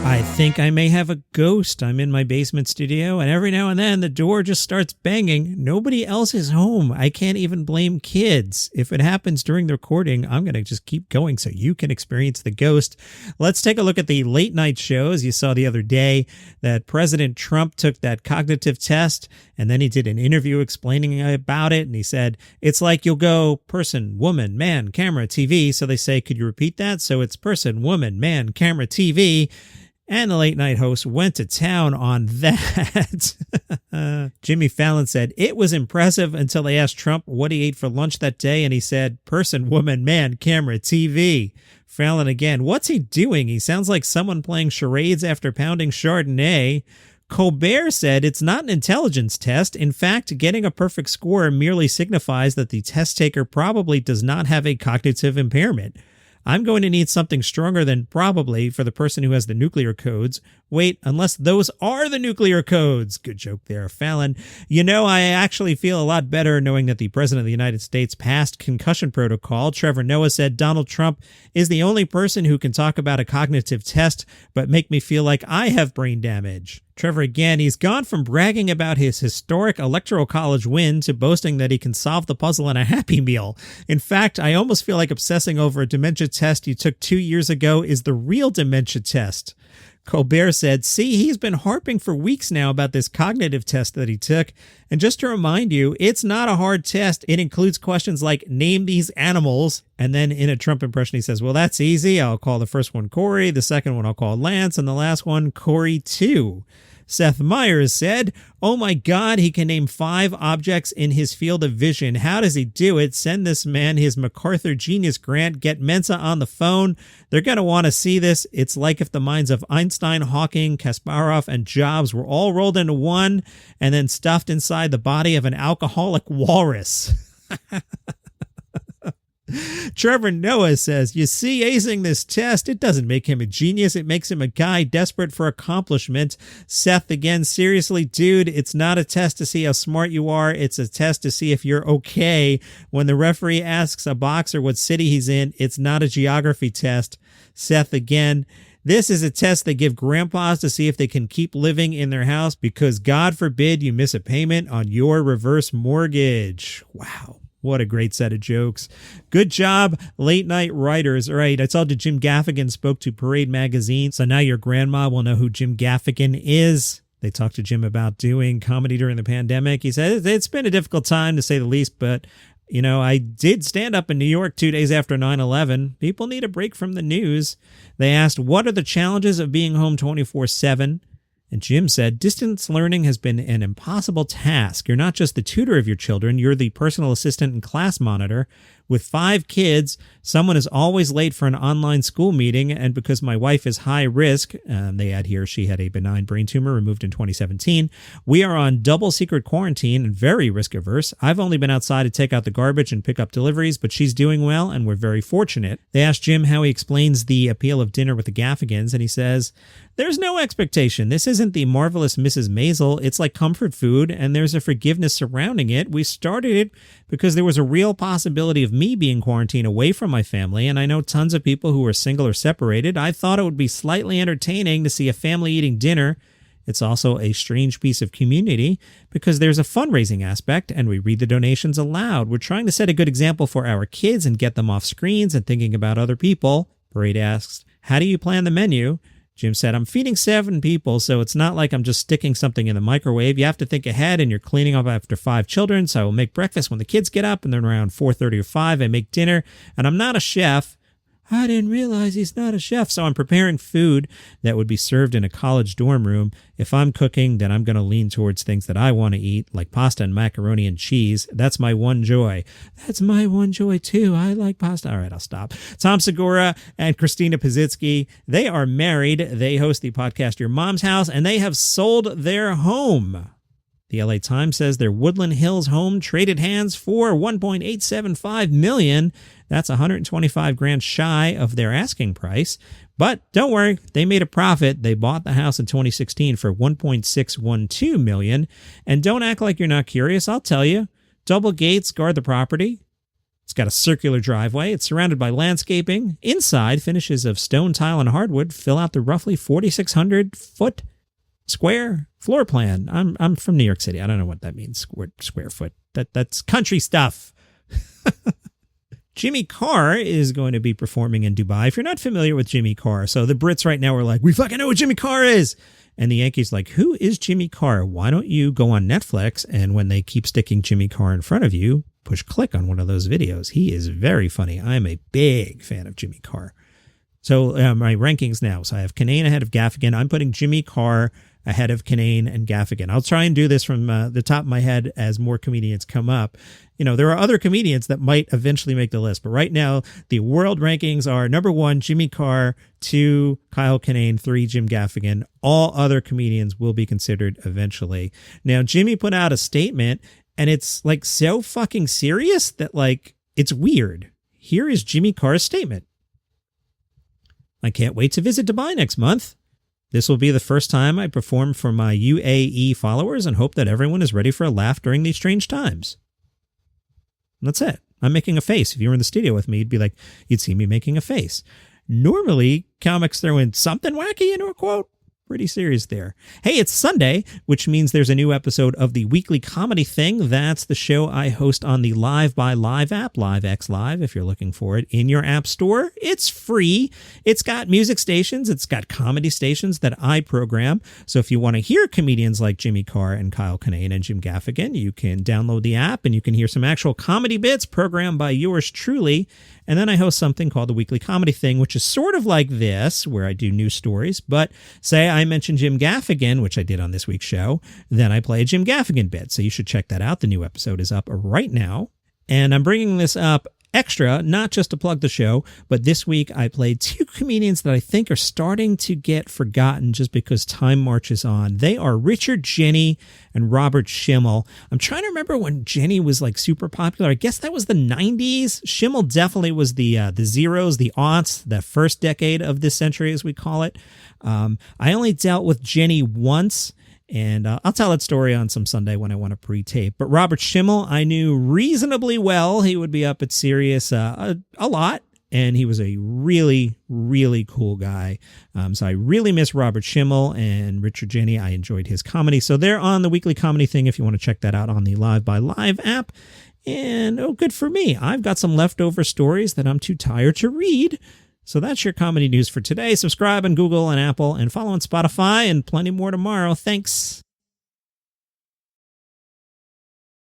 I think I may have a ghost. I'm in my basement studio, and every now and then the door just starts banging. Nobody else is home. I can't even blame kids. If it happens during the recording, I'm going to just keep going so you can experience the ghost. Let's take a look at the late night shows. You saw the other day that President Trump took that cognitive test, and then he did an interview explaining about it, and he said, it's like you'll go person, woman, man, camera, TV. So they say, could you repeat that? So it's person, woman, man, camera, TV. And the late night host went to town on that. Jimmy Fallon said, it was impressive until they asked Trump what he ate for lunch that day. And he said, person, woman, man, camera, TV. Fallon again, what's he doing? He sounds like someone playing charades after pounding Chardonnay. Colbert said it's not an intelligence test. In fact, getting a perfect score merely signifies that the test taker probably does not have a cognitive impairment. I'm going to need something stronger than probably for the person who has the nuclear codes. Wait, unless those are the nuclear codes. Good joke there, Fallon. You know, I actually feel a lot better knowing that the President of the United States passed concussion protocol. Trevor Noah said Donald Trump is the only person who can talk about a cognitive test but make me feel like I have brain damage. Trevor again, he's gone from bragging about his historic electoral college win to boasting that he can solve the puzzle in a Happy Meal. In fact, I almost feel like obsessing over a dementia test you took 2 years ago is the real dementia test. Colbert said, see, he's been harping for weeks now about this cognitive test that he took. And just to remind you, it's not a hard test. It includes questions like, name these animals. And then in a Trump impression, he says, well, that's easy. I'll call the first one Corey. The second one I'll call Lance. And the last one, Corey 2. Seth Meyers said, oh my God, he can name 5 objects in his field of vision. How does he do it? Send this man his MacArthur Genius Grant. Get Mensa on the phone. They're going to want to see this. It's like if the minds of Einstein, Hawking, Kasparov, and Jobs were all rolled into one and then stuffed inside the body of an alcoholic walrus. Trevor Noah says, you see, acing this test, it doesn't make him a genius. It makes him a guy desperate for accomplishment. Seth again, seriously, dude, it's not a test to see how smart you are. It's a test to see if you're okay. When the referee asks a boxer what city he's in, it's not a geography test. Seth again, this is a test they give grandpas to see if they can keep living in their house because God forbid you miss a payment on your reverse mortgage. Wow. What a great set of jokes. Good job, late night writers. All right, I told you Jim Gaffigan spoke to Parade magazine, so now your grandma will know who Jim Gaffigan is. They talked to Jim about doing comedy during the pandemic. He said, it's been a difficult time to say the least, but you know, I did stand up in New York 2 days after 9/11. People need a break from the news. They asked, what are the challenges of being home 24/7? And Jim said, distance learning has been an impossible task. You're not just the tutor of your children, you're the personal assistant and class monitor. With 5 kids, someone is always late for an online school meeting, and because my wife is high risk, they add here she had a benign brain tumor removed in 2017, we are on double secret quarantine and very risk averse. I've only been outside to take out the garbage and pick up deliveries, but she's doing well, and we're very fortunate. They asked Jim how he explains the appeal of Dinner with the Gaffigans, and he says, there's no expectation. This isn't the marvelous Mrs. Maisel. It's like comfort food, and there's a forgiveness surrounding it. We started it because there was a real possibility of me being quarantined away from my family, and I know tons of people who are single or separated. I thought it would be slightly entertaining to see a family eating dinner. It's also a strange piece of community because there's a fundraising aspect and we read the donations aloud. We're trying to set a good example for our kids and get them off screens and thinking about other people. Parade asks, how do you plan the menu? Jim said, I'm feeding 7 people, so it's not like I'm just sticking something in the microwave. You have to think ahead, and you're cleaning up after 5 children, so I will make breakfast when the kids get up, and then around 4:30 or 5, I make dinner, and I'm not a chef. I didn't realize he's not a chef, so I'm preparing food that would be served in a college dorm room. If I'm cooking, then I'm going to lean towards things that I want to eat, like pasta and macaroni and cheese. That's my one joy. That's my one joy, too. I like pasta. All right, I'll stop. Tom Segura and Christina Pazitsky, they are married. They host the podcast Your Mom's House, and they have sold their home. The LA Times says their Woodland Hills home traded hands for $1.875 million. That's $125,000 shy of their asking price. But don't worry, they made a profit. They bought the house in 2016 for $1.612 million. And don't act like you're not curious. I'll tell you. Double gates guard the property. It's got a circular driveway. It's surrounded by landscaping. Inside, finishes of stone, tile, and hardwood fill out the roughly 4,600 foot square floor plan. I'm from New York City. I don't know what that means. Square foot. That's country stuff. Jimmy Carr is going to be performing in Dubai. If you're not familiar with Jimmy Carr, so the Brits right now are like, we fucking know what Jimmy Carr is. And the Yankees like, who is Jimmy Carr? Why don't you go on Netflix? And when they keep sticking Jimmy Carr in front of you, push click on one of those videos. He is very funny. I'm a big fan of Jimmy Carr. So my rankings now. So I have Kinane ahead of Gaffigan. I'm putting Jimmy Carr ahead of Kinane and Gaffigan. I'll try and do this from the top of my head as more comedians come up. You know, there are other comedians that might eventually make the list, but right now the world rankings are number 1, Jimmy Carr, 2, Kyle Kinane, 3, Jim Gaffigan. All other comedians will be considered eventually. Now, Jimmy put out a statement and it's like so fucking serious that like it's weird. Here is Jimmy Carr's statement. I can't wait to visit Dubai next month. This will be the first time I perform for my UAE followers and hope that everyone is ready for a laugh during these strange times. And that's it. I'm making a face. If you were in the studio with me, you'd see me making a face. Normally, comics throw in something wacky into a quote. Pretty serious there. Hey, it's Sunday, which means there's a new episode of the Weekly Comedy Thing. That's the show I host on the Live by Live app, LiveX Live, if you're looking for it in your app store. It's free. It's got music stations. It's got comedy stations that I program. So if you want to hear comedians like Jimmy Carr and Kyle Kinane and Jim Gaffigan, you can download the app and you can hear some actual comedy bits programmed by yours truly. And then I host something called the Weekly Comedy Thing, which is sort of like this, where I do news stories. But say I mention Jim Gaffigan, which I did on this week's show, then I play a Jim Gaffigan bit. So you should check that out. The new episode is up right now. And I'm bringing this up extra, not just to plug the show, but this week I played 2 comedians that I think are starting to get forgotten just because time marches on. They are Richard Jenny and Robert Schimmel. I'm trying to remember when Jenny was like super popular. I guess that was the 90s. Schimmel definitely was the zeros, the aughts, the first decade of this century, as we call it. I only dealt with Jenny once. And I'll tell that story on some Sunday when I want to pre-tape. But Robert Schimmel, I knew reasonably well. He would be up at Sirius a lot. And he was a really, really cool guy. So I really miss Robert Schimmel and Richard Jenny. I enjoyed his comedy. So they're on the Weekly Comedy Thing if you want to check that out on the Live by Live app. And oh, good for me. I've got some leftover stories that I'm too tired to read. So that's your comedy news for today. Subscribe on Google and Apple and follow on Spotify and plenty more tomorrow. Thanks.